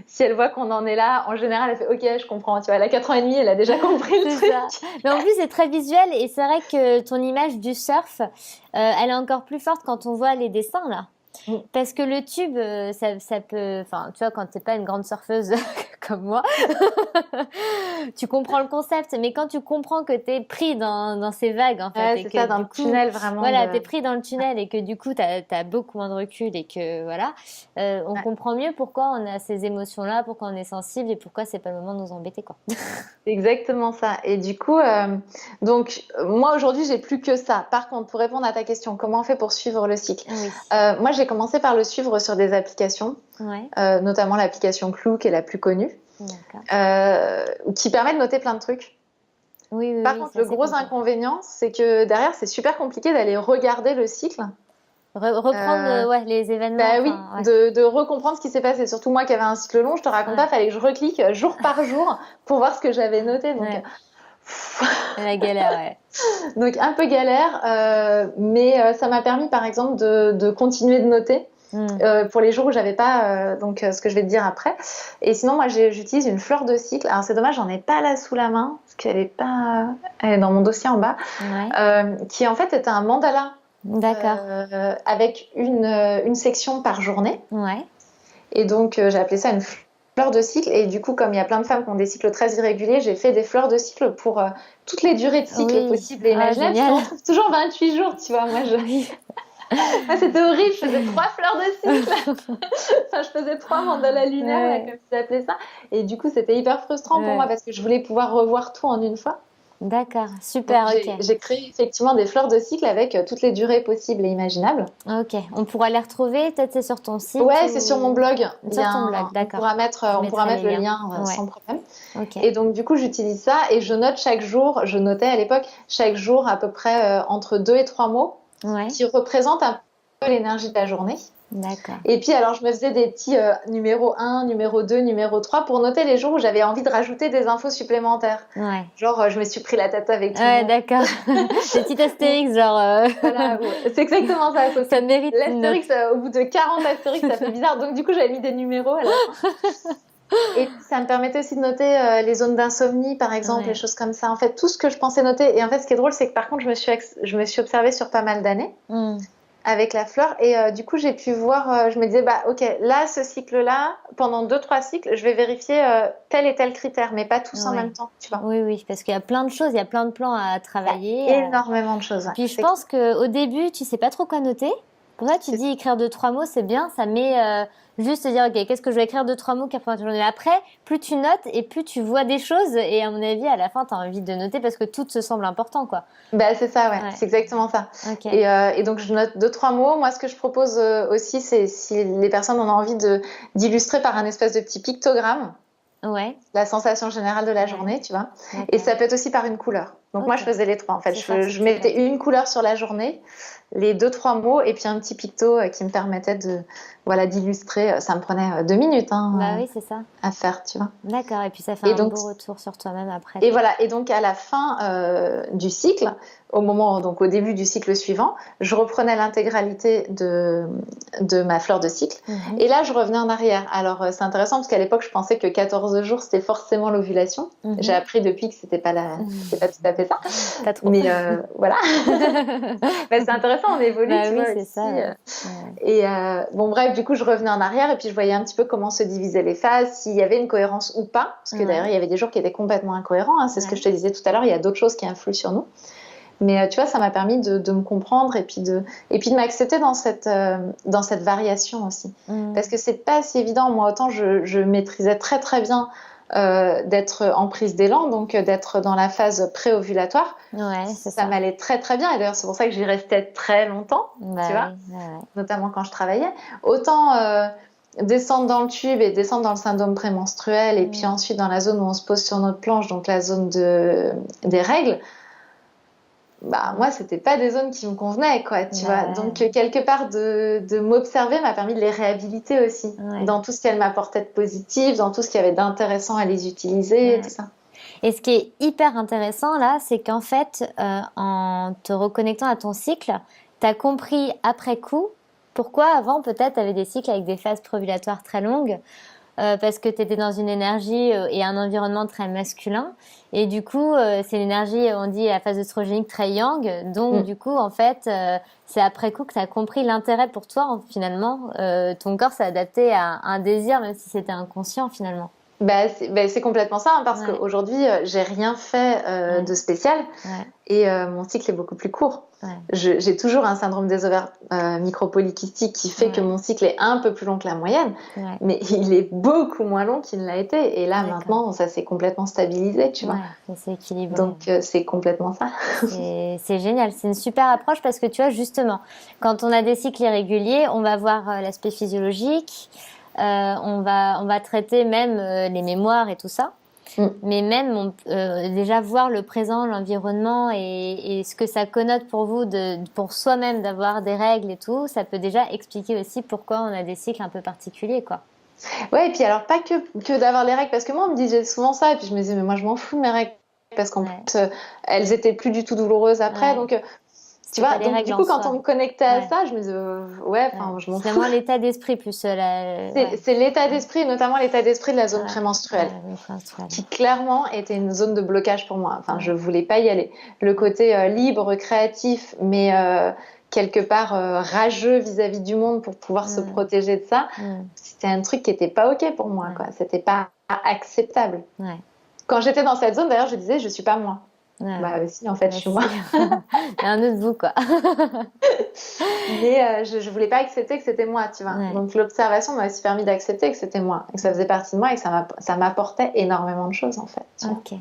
Speaker 2: Si elle voit qu'on en est là, en général, elle fait OK, je comprends. Tu vois, elle a 4 ans et demi, elle a déjà compris le truc. Ça.
Speaker 1: Mais en plus, c'est très visuel et c'est vrai que ton image du surf, elle est encore plus forte quand on voit les dessins là. Parce que le tube, ça peut... Enfin, tu vois, quand t'es pas une grande surfeuse comme moi, tu comprends le concept. Mais quand tu comprends que t'es pris dans ces vagues, en fait...
Speaker 2: c'est ça, dans le tunnel, vraiment.
Speaker 1: Voilà, t'es pris dans le tunnel et que du coup, t'as beaucoup moins de recul et que, voilà, on comprend mieux pourquoi on a ces émotions-là, pourquoi on est sensible et pourquoi c'est pas le moment de nous embêter, quoi.
Speaker 2: C'est exactement ça. Et du coup, donc, moi, aujourd'hui, j'ai plus que ça. Par contre, pour répondre à ta question, comment on fait pour suivre le cycle? Moi, j'ai commencé par le suivre sur des applications, notamment l'application Clue, qui est la plus connue, qui permet de noter plein de trucs. Par contre, le gros inconvénient, c'est que derrière, c'est super compliqué d'aller regarder le cycle.
Speaker 1: Reprendre les événements.
Speaker 2: Bah oui, de recomprendre ce qui s'est passé. Surtout moi qui avais un cycle long, je te raconte pas, fallait que je reclique jour par jour pour voir ce que j'avais noté. Donc,
Speaker 1: la galère,
Speaker 2: Donc un peu galère, mais ça m'a permis par exemple de continuer de noter pour les jours où j'avais pas ce que je vais te dire après. Et sinon moi j'utilise une fleur de cycle. Alors c'est dommage, j'en ai pas là sous la main parce qu'elle est pas, elle est dans mon dossier en bas, qui en fait est un mandala.
Speaker 1: D'accord.
Speaker 2: Avec une section par journée. Et donc j'ai appelé ça une fleur fleurs de cycle. Et du coup, comme il y a plein de femmes qui ont des cycles très irréguliers, j'ai fait des fleurs de cycle pour toutes les durées de cycle possibles et imaginables. On trouve toujours 28 jours, tu vois. Moi, c'était horrible. Je faisais 3 fleurs de cycle. Enfin, je faisais 3 mandalas lunaires, là, comme ils appelaient ça. Et du coup, c'était hyper frustrant pour moi parce que je voulais pouvoir revoir tout en une fois.
Speaker 1: D'accord, super, ok.
Speaker 2: J'ai créé effectivement des fleurs de cycle avec toutes les durées possibles et imaginables.
Speaker 1: Ok, on pourra les retrouver, peut-être c'est sur ton site.
Speaker 2: Ouais, c'est sur mon blog.
Speaker 1: Sur ton blog, d'accord.
Speaker 2: On pourra mettre le lien sans problème.
Speaker 1: Okay.
Speaker 2: Et donc du coup, j'utilise ça et je note chaque jour, je notais à l'époque chaque jour à peu près entre 2 et 3 mots qui représentent un peu l'énergie de la journée.
Speaker 1: D'accord.
Speaker 2: Et puis alors je me faisais des petits numéro 1, numéro 2, numéro 3 pour noter les jours où j'avais envie de rajouter des infos supplémentaires.
Speaker 1: Ouais.
Speaker 2: Genre je me suis pris la tête avec tout
Speaker 1: le monde. D'accord. Des petits astérix genre...
Speaker 2: Voilà, c'est exactement ça.
Speaker 1: Ça mérite
Speaker 2: l'astérix, au bout de 40 astérix, ça fait bizarre. Donc du coup j'avais mis des numéros à la fin. Et ça me permettait aussi de noter les zones d'insomnie, par exemple, les choses comme ça. En fait, tout ce que je pensais noter. Et en fait, ce qui est drôle, c'est que par contre, je me suis observée sur pas mal d'années avec la fleur. Et du coup, j'ai pu voir, je me disais, bah, ok, là, ce cycle-là, pendant 2-3 cycles, je vais vérifier tel et tel critère, mais pas tous en même temps, tu vois.
Speaker 1: Oui, parce qu'il y a plein de choses, il y a plein de plans à travailler.
Speaker 2: Il y a énormément de choses.
Speaker 1: Puis je pense qu'au début, tu sais pas trop quoi noter. Pour ça, tu dis écrire 2-3 mots, c'est bien, ça met juste te dire, ok, qu'est-ce que je vais écrire 2-3 mots qu'après une journée. Après, plus tu notes et plus tu vois des choses, et à mon avis, à la fin, tu as envie de noter parce que tout te semble important, quoi.
Speaker 2: Bah, c'est ça, ouais. C'est exactement ça.
Speaker 1: Okay.
Speaker 2: Et donc, je note 2-3 mots. Moi, ce que je propose aussi, c'est si les personnes ont envie d'illustrer par un espèce de petit pictogramme. La sensation générale de la journée, tu vois. Et ça peut être aussi par une couleur. Donc moi, je faisais les 3. En fait, je mettais une couleur sur la journée, les 2-3 mots, et puis un petit picto qui me permettait d'illustrer. Ça me prenait 2 minutes
Speaker 1: c'est ça.
Speaker 2: À faire, tu vois.
Speaker 1: D'accord. Et puis ça fait beau retour sur toi-même après.
Speaker 2: Et voilà. Et donc à la fin du cycle, au début du cycle suivant, je reprenais l'intégralité de ma fleur de cycle. Et là, je revenais en arrière. Alors, c'est intéressant parce qu'à l'époque, je pensais que 14 jours, c'était forcément l'ovulation. J'ai appris depuis que c'était pas tout à fait ça.
Speaker 1: Pas trop.
Speaker 2: Mais voilà. C'est intéressant, on évolue, tu vois.
Speaker 1: C'est ça.
Speaker 2: Et bref, du coup, je revenais en arrière et puis je voyais un petit peu comment se divisaient les phases, s'il y avait une cohérence ou pas. Parce que d'ailleurs, il y avait des jours qui étaient complètement incohérents. C'est ce que je te disais tout à l'heure. Il y a d'autres choses qui influent sur nous. Mais tu vois, ça m'a permis de me comprendre et puis de m'accepter dans cette variation aussi. Parce que c'est pas si évident. Moi, autant je maîtrisais très très bien d'être en prise d'élan, donc d'être dans la phase pré-ovulatoire. Ça m'allait très très bien. Et d'ailleurs, c'est pour ça que j'y restais très longtemps, tu vois, notamment quand je travaillais. Autant descendre dans le tube et descendre dans le syndrome prémenstruel et puis ensuite dans la zone où on se pose sur notre planche, donc la zone des règles. Bah, moi, c'était pas des zones qui me convenaient, quoi, tu vois. Donc, quelque part, de m'observer m'a permis de les réhabiliter aussi. Dans tout ce qu'elles m'apportaient de positif, dans tout ce qu'il y avait d'intéressant à les utiliser, tout ça.
Speaker 1: Et ce qui est hyper intéressant, là, c'est qu'en fait, en te reconnectant à ton cycle, t'as compris après coup pourquoi avant, peut-être, t'avais des cycles avec des phases préovulatoires très longues. Parce que tu étais dans une énergie et un environnement très masculin. Et du coup, c'est l'énergie, on dit, la phase œstrogénique très yang. Donc, du coup, en fait, c'est après coup que tu as compris l'intérêt pour toi, finalement. Ton corps s'est adapté à un désir, même si c'était inconscient, finalement.
Speaker 2: C'est complètement ça, parce qu'aujourd'hui, j'ai rien fait de spécial. Et mon cycle est beaucoup plus court. J'ai toujours un syndrome des ovaires micropolykystiques qui fait que mon cycle est un peu plus long que la moyenne, mais il est beaucoup moins long qu'il ne l'a été. Et là, maintenant, ça s'est complètement stabilisé, tu vois.
Speaker 1: C'est équilibré.
Speaker 2: Donc, c'est complètement ça.
Speaker 1: C'est génial. C'est une super approche parce que, tu vois, justement, quand on a des cycles irréguliers, on va voir l'aspect physiologique, on va traiter même les mémoires et tout ça. Mais même déjà voir le présent, l'environnement et ce que ça connote pour vous, pour soi-même d'avoir des règles et tout, ça peut déjà expliquer aussi pourquoi on a des cycles un peu particuliers, quoi.
Speaker 2: Ouais, et puis alors pas que d'avoir les règles, parce que moi on me disait souvent ça, et puis je me disais mais moi je m'en fous de mes règles, parce qu'en plus elles étaient plus du tout douloureuses après, donc... Tu vois, donc du coup, quand on me connectait à ça, je me disais, je m'en fous.
Speaker 1: C'est vraiment l'état d'esprit plus.
Speaker 2: C'est l'état d'esprit, notamment l'état d'esprit de la zone prémenstruelle, qui clairement était une zone de blocage pour moi. Enfin, je voulais pas y aller. Le côté libre, créatif, mais quelque part rageux vis-à-vis du monde pour pouvoir se protéger de ça, c'était un truc qui était pas ok pour moi, quoi. C'était pas acceptable. Quand j'étais dans cette zone, d'ailleurs, je disais, je suis pas moi. Bah si, en fait, je suis moi.
Speaker 1: Il y a un autre bout, quoi.
Speaker 2: Mais je voulais pas accepter que c'était moi, tu vois. Donc l'observation m'a aussi permis d'accepter que c'était moi, et que ça faisait partie de moi, et que ça m'apportait énormément de choses, en fait.
Speaker 1: Ok.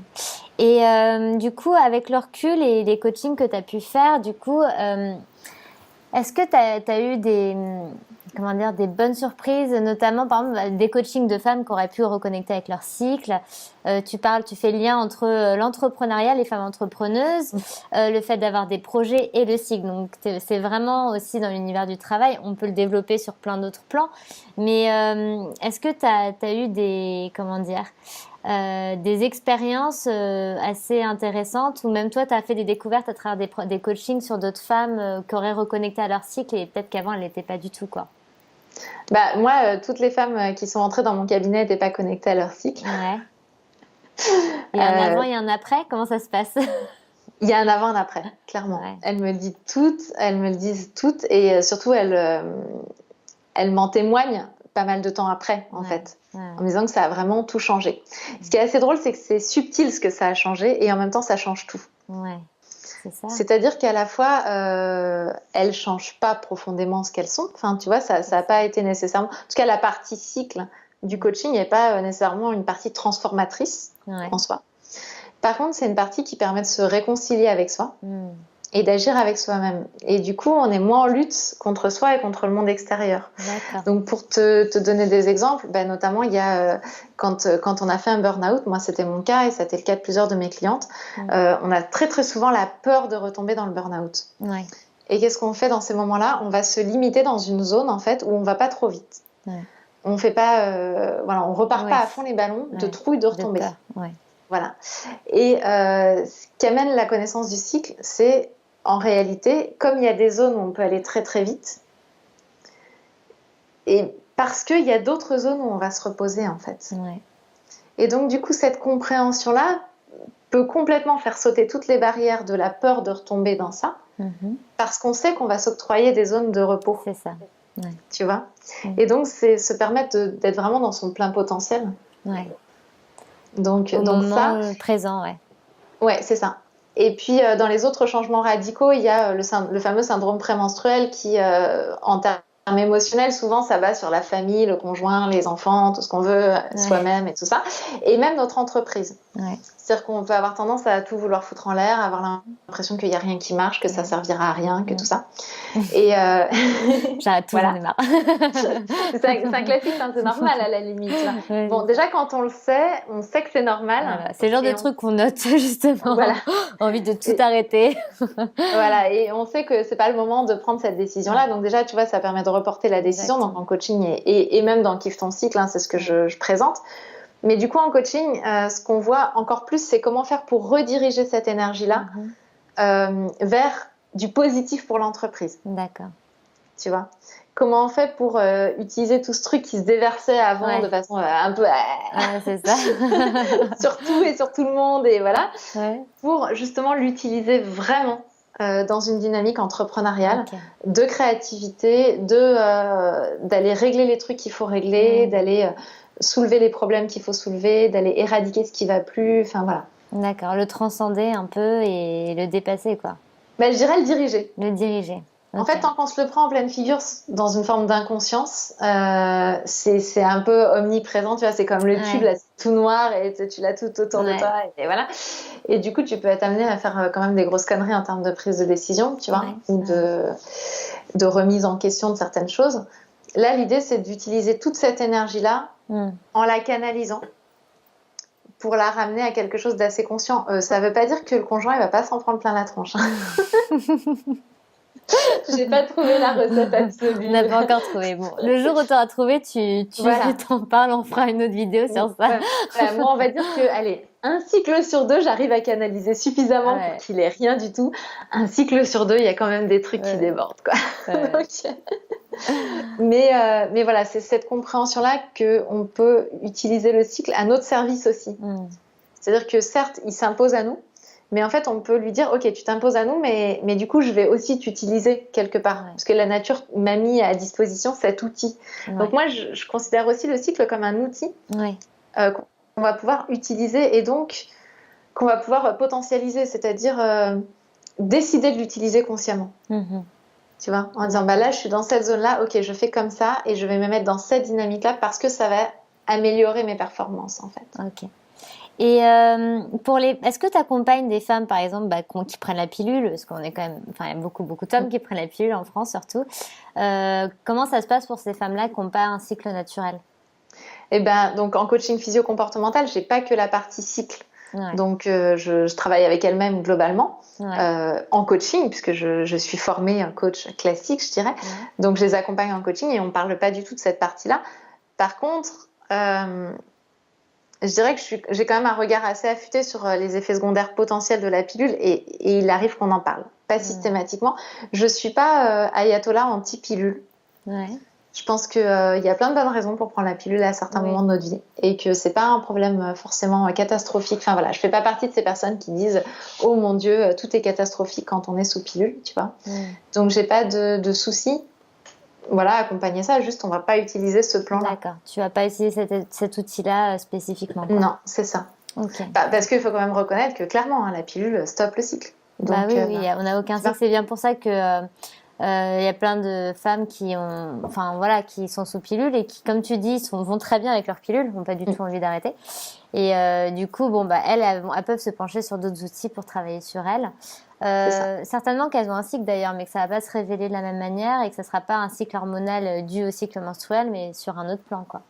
Speaker 1: Et du coup, avec le recul et les coachings que tu as pu faire, du coup, est-ce que tu as eu des bonnes surprises, notamment par exemple des coachings de femmes qui auraient pu reconnecter avec leur cycle? Tu fais le lien entre l'entrepreneuriat, les femmes entrepreneuses, le fait d'avoir des projets et le cycle. Donc c'est vraiment aussi dans l'univers du travail. On peut le développer sur plein d'autres plans. Mais est-ce que tu as eu des expériences assez intéressantes, ou même toi, tu as fait des découvertes à travers des coachings sur d'autres femmes qui auraient reconnecté à leur cycle et peut-être qu'avant, elles n'étaient pas du tout, quoi.
Speaker 2: Bah, moi, toutes les femmes qui sont entrées dans mon cabinet n'étaient pas connectées à leur cycle.
Speaker 1: Ouais. Il y a un avant et un après, comment ça se passe?
Speaker 2: Il y a un avant et un après, clairement. Ouais. Elles me le disent toutes, et surtout, elles m'en témoignent pas mal de temps après, en fait, en me disant que ça a vraiment tout changé. Ce qui est assez drôle, c'est que c'est subtil ce que ça a changé, et en même temps, ça change tout.
Speaker 1: Ouais, c'est ça.
Speaker 2: C'est-à-dire qu'à la fois, elles changent pas profondément ce qu'elles sont. Enfin, tu vois, ça n'a pas été nécessairement... En tout cas, la partie cycle du coaching n'est pas nécessairement une partie transformatrice en soi. Par contre, c'est une partie qui permet de se réconcilier avec soi. Et d'agir avec soi-même. Et du coup, on est moins en lutte contre soi et contre le monde extérieur. Donc, pour te donner des exemples, notamment, il y a quand on a fait un burn-out, moi c'était mon cas et c'était le cas de plusieurs de mes clientes, on a très très souvent la peur de retomber dans le burn-out. Et qu'est-ce qu'on fait dans ces moments-là? On va se limiter dans une zone, en fait, où on ne va pas trop vite. On fait pas, on repart pas à fond les ballons de trouille de retomber. Voilà. Et ce qui amène la connaissance du cycle, c'est en réalité, comme il y a des zones où on peut aller très très vite, et parce qu'il y a d'autres zones où on va se reposer, en fait. Et donc, du coup, cette compréhension-là peut complètement faire sauter toutes les barrières de la peur de retomber dans ça, parce qu'on sait qu'on va s'octroyer des zones de repos.
Speaker 1: C'est ça.
Speaker 2: Tu vois? Et donc, c'est se permettre d'être vraiment dans son plein potentiel. Donc
Speaker 1: au moment
Speaker 2: ça,
Speaker 1: présent,
Speaker 2: ouais, c'est ça. Et puis, dans les autres changements radicaux, il y a le fameux syndrome prémenstruel qui, en termes émotionnels, souvent, ça va sur la famille, le conjoint, les enfants, tout ce qu'on veut, soi-même et tout ça. Et même notre entreprise. C'est-à-dire qu'on peut avoir tendance à tout vouloir foutre en l'air, avoir l'impression qu'il n'y a rien qui marche, que ça servira à rien, que tout ça. Et
Speaker 1: j'arrête tout, j'en ai marre.
Speaker 2: C'est un classique, hein, c'est normal à la limite. Bon, déjà, quand on le sait, on sait que c'est normal.
Speaker 1: C'est le genre de truc qu'on note, justement. Envie de tout arrêter.
Speaker 2: Voilà, et on sait que c'est pas le moment de prendre cette décision-là. Donc déjà, tu vois, ça permet de reporter la décision. Donc en coaching et même dans Kiffe ton cycle, hein, c'est ce que je présente. Mais du coup, en coaching, ce qu'on voit encore plus, c'est comment faire pour rediriger cette énergie-là vers du positif pour l'entreprise.
Speaker 1: D'accord.
Speaker 2: Tu vois? Comment on fait pour utiliser tout ce truc qui se déversait avant de façon un peu...
Speaker 1: c'est ça.
Speaker 2: sur tout et sur tout le monde, et voilà. Pour justement l'utiliser vraiment dans une dynamique entrepreneuriale, de créativité, d'aller régler les trucs qu'il faut régler, d'aller... soulever les problèmes qu'il faut soulever, d'aller éradiquer ce qui va plus, enfin voilà.
Speaker 1: D'accord, le transcender un peu et le dépasser, quoi.
Speaker 2: Je dirais le diriger.
Speaker 1: Le diriger.
Speaker 2: En fait, tant qu'on se le prend en pleine figure dans une forme d'inconscience, c'est un peu omniprésent, tu vois, c'est comme le tube, là, c'est tout noir et tu l'as tout autour de toi, et voilà. Et du coup, tu peux être amené à faire quand même des grosses conneries en termes de prise de décision, tu vois, ou de remise en question de certaines choses. Là, l'idée, c'est d'utiliser toute cette énergie-là en la canalisant pour la ramener à quelque chose d'assez conscient. Ça ne veut pas dire que le conjoint il va pas s'en prendre plein la tronche. J'ai pas trouvé la recette absolue.
Speaker 1: On n'a pas encore trouvé. Bon, le jour où tu auras trouvé, tu t'en parles, on fera une autre vidéo sur ça.
Speaker 2: Moi, on va dire que, allez, un cycle sur 2, j'arrive à canaliser suffisamment pour qu'il ait rien du tout. Un cycle sur 2, il y a quand même des trucs qui débordent, quoi. Donc, mais voilà, c'est cette compréhension-là qu'on peut utiliser le cycle à notre service aussi. C'est-à-dire que certes, il s'impose à nous, Mais en fait, on peut lui dire, ok, tu t'imposes à nous, mais du coup, je vais aussi t'utiliser quelque part. Parce que la nature m'a mis à disposition cet outil. Donc moi, je considère aussi le cycle comme un outil qu'on va pouvoir utiliser et donc qu'on va pouvoir potentialiser, c'est-à-dire décider de l'utiliser consciemment. Tu vois, en disant, là, je suis dans cette zone-là, ok, je fais comme ça et je vais me mettre dans cette dynamique-là parce que ça va améliorer mes performances, en fait.
Speaker 1: Ok. Et est-ce que tu accompagnes des femmes, par exemple, qui prennent la pilule, parce qu'on est quand même, il y a beaucoup de femmes qui prennent la pilule en France surtout. Comment ça se passe pour ces femmes-là qui n'ont pas un cycle naturel?
Speaker 2: Donc en coaching physio-comportemental, j'ai pas que la partie cycle. Donc je travaille avec elles-mêmes globalement en coaching, puisque je suis formée coach classique, je dirais. Donc je les accompagne en coaching et on parle pas du tout de cette partie-là. Par contre, je dirais que j'ai quand même un regard assez affûté sur les effets secondaires potentiels de la pilule et il arrive qu'on en parle, pas systématiquement. Je suis pas ayatollah anti-pilule. Je pense qu'il y a plein de bonnes raisons pour prendre la pilule à certains moments de notre vie et que c'est pas un problème forcément catastrophique. Enfin voilà, je fais pas partie de ces personnes qui disent « Oh mon Dieu, tout est catastrophique quand on est sous pilule », tu vois. Donc j'ai pas de soucis. Voilà, accompagner ça, juste on va pas utiliser ce plan-là.
Speaker 1: D'accord, tu vas pas utiliser cet outil-là spécifiquement, quoi.
Speaker 2: Non, c'est ça. Parce qu'il faut quand même reconnaître que clairement, la pilule stoppe le cycle. Donc,
Speaker 1: oui, on n'a aucun cycle. C'est bien pour ça que y a plein de femmes qui sont sous pilule et qui, comme tu dis, vont très bien avec leur pilule, n'ont pas du tout envie d'arrêter. Et du coup, elles peuvent se pencher sur d'autres outils pour travailler sur elles. Certainement qu'elles ont un cycle d'ailleurs, mais que ça va pas se révéler de la même manière et que ça sera pas un cycle hormonal dû au cycle menstruel, mais sur un autre plan, quoi.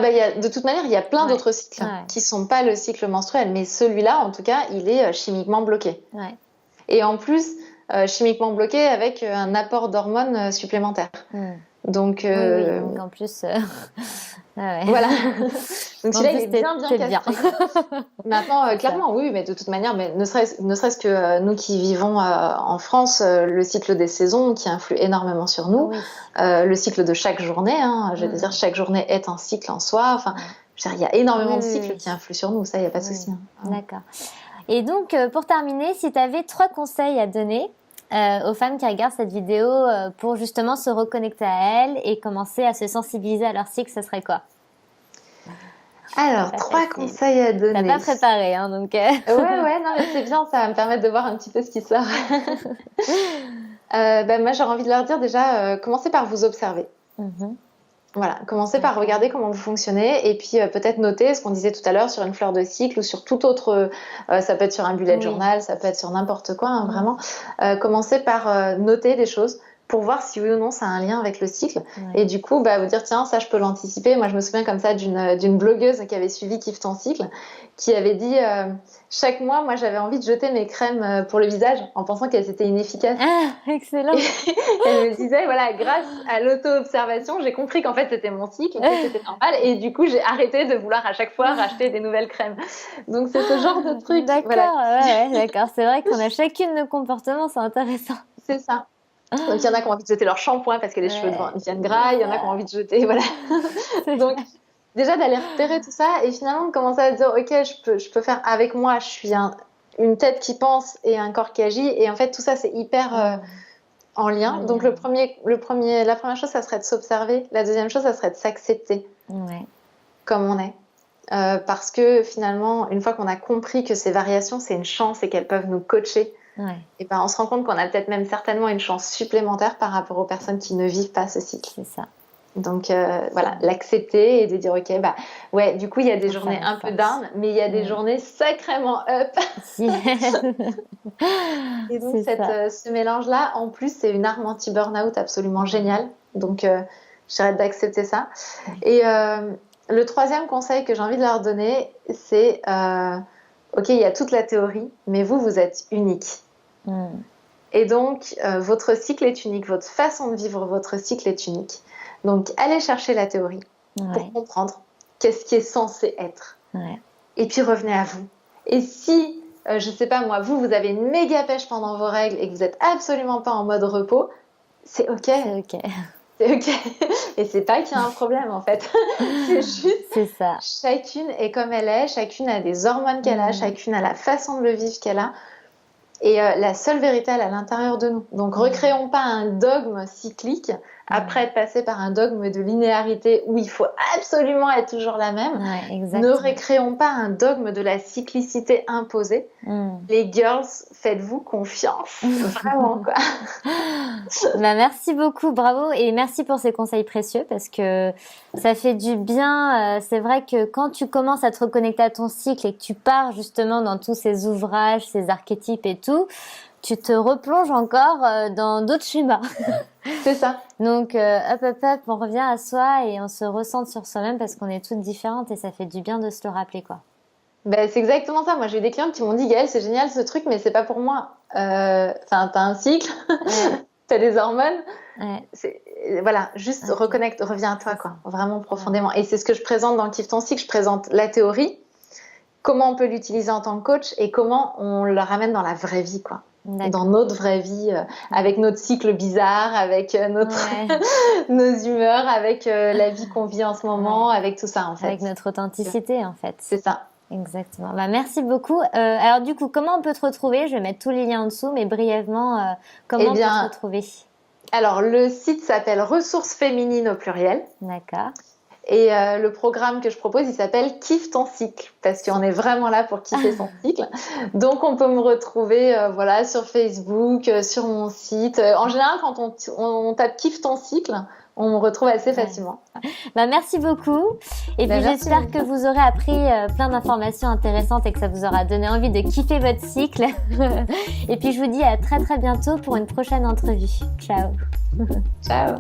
Speaker 2: De toute manière, il y a plein d'autres cycles qui sont pas le cycle menstruel, mais celui-là, en tout cas, il est chimiquement bloqué. Et en plus, chimiquement bloqué avec un apport d'hormones supplémentaires. Donc,
Speaker 1: donc en plus,
Speaker 2: voilà. Donc celui-là, il est bien castré. Maintenant, clairement, oui, mais de toute manière, mais ne serait-ce que nous qui vivons en France, le cycle des saisons qui influe énormément sur nous, le cycle de chaque journée, je veux dire, chaque journée est un cycle en soi. Enfin, je veux dire, il y a énormément de cycles qui influent sur nous, ça, il n'y a pas de souci.
Speaker 1: D'accord. Et donc, pour terminer, si tu avais 3 conseils à donner aux femmes qui regardent cette vidéo pour justement se reconnecter à elles et commencer à se sensibiliser à leur cycle, ce serait quoi?
Speaker 2: Alors, 3 conseils à donner.
Speaker 1: T'as pas préparé, donc...
Speaker 2: Ouais, non, mais c'est bien, ça va me permettre de voir un petit peu ce qui sort. Moi, j'aurais envie de leur dire déjà, commencez par vous observer. Voilà, commencez par regarder comment vous fonctionnez et puis peut-être noter ce qu'on disait tout à l'heure sur une fleur de cycle ou sur tout autre, ça peut être sur un bullet journal, ça peut être sur n'importe quoi, vraiment. Commencez par noter des choses pour voir si oui ou non ça a un lien avec le cycle et du coup vous dire tiens, ça je peux l'anticiper. Moi je me souviens comme ça d'une blogueuse qui avait suivi Kiffe ton cycle qui avait dit chaque mois moi j'avais envie de jeter mes crèmes pour le visage en pensant qu'elles étaient inefficaces.
Speaker 1: Excellent.
Speaker 2: Elle me disait voilà, grâce à l'auto-observation j'ai compris qu'en fait c'était mon cycle, que c'était normal et du coup j'ai arrêté de vouloir à chaque fois racheter des nouvelles crèmes. Donc c'est ce genre de truc.
Speaker 1: D'accord, d'accord, c'est vrai qu'on a chacune nos comportements, c'est intéressant.
Speaker 2: C'est ça. Donc il y en a qui ont envie de jeter leur shampoing parce que les cheveux deviennent gras, il y en a qui ont envie de jeter, voilà. Donc déjà d'aller repérer tout ça et finalement de commencer à dire ok, je peux faire avec moi, je suis une tête qui pense et un corps qui agit et en fait tout ça c'est hyper en lien. Donc la première chose ça serait de s'observer, la deuxième chose ça serait de s'accepter comme on est. Parce que finalement une fois qu'on a compris que ces variations c'est une chance et qu'elles peuvent nous coacher, et on se rend compte qu'on a peut-être même certainement une chance supplémentaire par rapport aux personnes qui ne vivent pas ce cycle.
Speaker 1: C'est ça.
Speaker 2: Donc voilà, l'accepter et de dire ok, du coup il y a des journées un peu down, mais il y a des journées sacrément up. Et donc ce mélange-là, en plus, c'est une arme anti-burnout absolument géniale. Donc j'arrête d'accepter ça. Et le troisième conseil que j'ai envie de leur donner, c'est ok, il y a toute la théorie, mais vous êtes unique. Et donc, votre cycle est unique, votre façon de vivre votre cycle est unique. Donc, allez chercher la théorie pour comprendre qu'est-ce qui est censé être. Et puis, revenez à vous. Et si, je sais pas moi, vous avez une méga pêche pendant vos règles et que vous n'êtes absolument pas en mode repos, c'est ok. C'est ok. Et c'est pas qu'il y a un problème en fait. C'est juste,
Speaker 1: c'est ça.
Speaker 2: Chacune est comme elle est, chacune a des hormones qu'elle a, chacune a la façon de le vivre qu'elle a. Et la seule vérité, elle est à l'intérieur de nous. Donc, recréons pas un dogme cyclique après être passé par un dogme de linéarité où il faut absolument être toujours la même. Ne recréons pas un dogme de la cyclicité imposée. Les girls, faites-vous confiance. Vraiment, quoi.
Speaker 1: Merci beaucoup, bravo. Et merci pour ces conseils précieux parce que ça fait du bien. C'est vrai que quand tu commences à te reconnecter à ton cycle et que tu pars justement dans tous ces ouvrages, ces archétypes et tout, tu te replonges encore dans d'autres schémas.
Speaker 2: C'est ça.
Speaker 1: Donc, hop, on revient à soi et on se ressent sur soi-même parce qu'on est toutes différentes et ça fait du bien de se le rappeler, quoi.
Speaker 2: Ben, c'est exactement ça. Moi, j'ai eu des clientes qui m'ont dit, Gaëlle, c'est génial ce truc, mais c'est pas pour moi. T'as un cycle, t'as des hormones. Voilà, juste reconnecte, reviens à toi, quoi. Vraiment profondément. Et c'est ce que je présente dans Kiffe ton cycle. Je présente la théorie, comment on peut l'utiliser en tant que coach et comment on le ramène dans la vraie vie, quoi. Dans notre vraie vie, avec notre cycle bizarre, avec nos humeurs, avec la vie qu'on vit en ce moment, avec tout ça, en fait.
Speaker 1: Avec notre authenticité, en fait.
Speaker 2: C'est ça.
Speaker 1: Exactement. Merci beaucoup. Alors du coup, comment on peut te retrouver? Je vais mettre tous les liens en dessous, mais brièvement, comment on peut te retrouver?
Speaker 2: Alors, le site s'appelle Ressources féminines au pluriel.
Speaker 1: D'accord.
Speaker 2: Et le programme que je propose, il s'appelle Kiffe ton cycle, parce qu'on est vraiment là pour kiffer son cycle. Donc, on peut me retrouver sur Facebook, sur mon site. En général, quand on tape Kiffe ton cycle, on me retrouve assez facilement.
Speaker 1: Merci beaucoup. Et puis, j'espère que vous aurez appris plein d'informations intéressantes et que ça vous aura donné envie de kiffer votre cycle. Et puis, je vous dis à très, très bientôt pour une prochaine entrevue. Ciao.
Speaker 2: Ciao.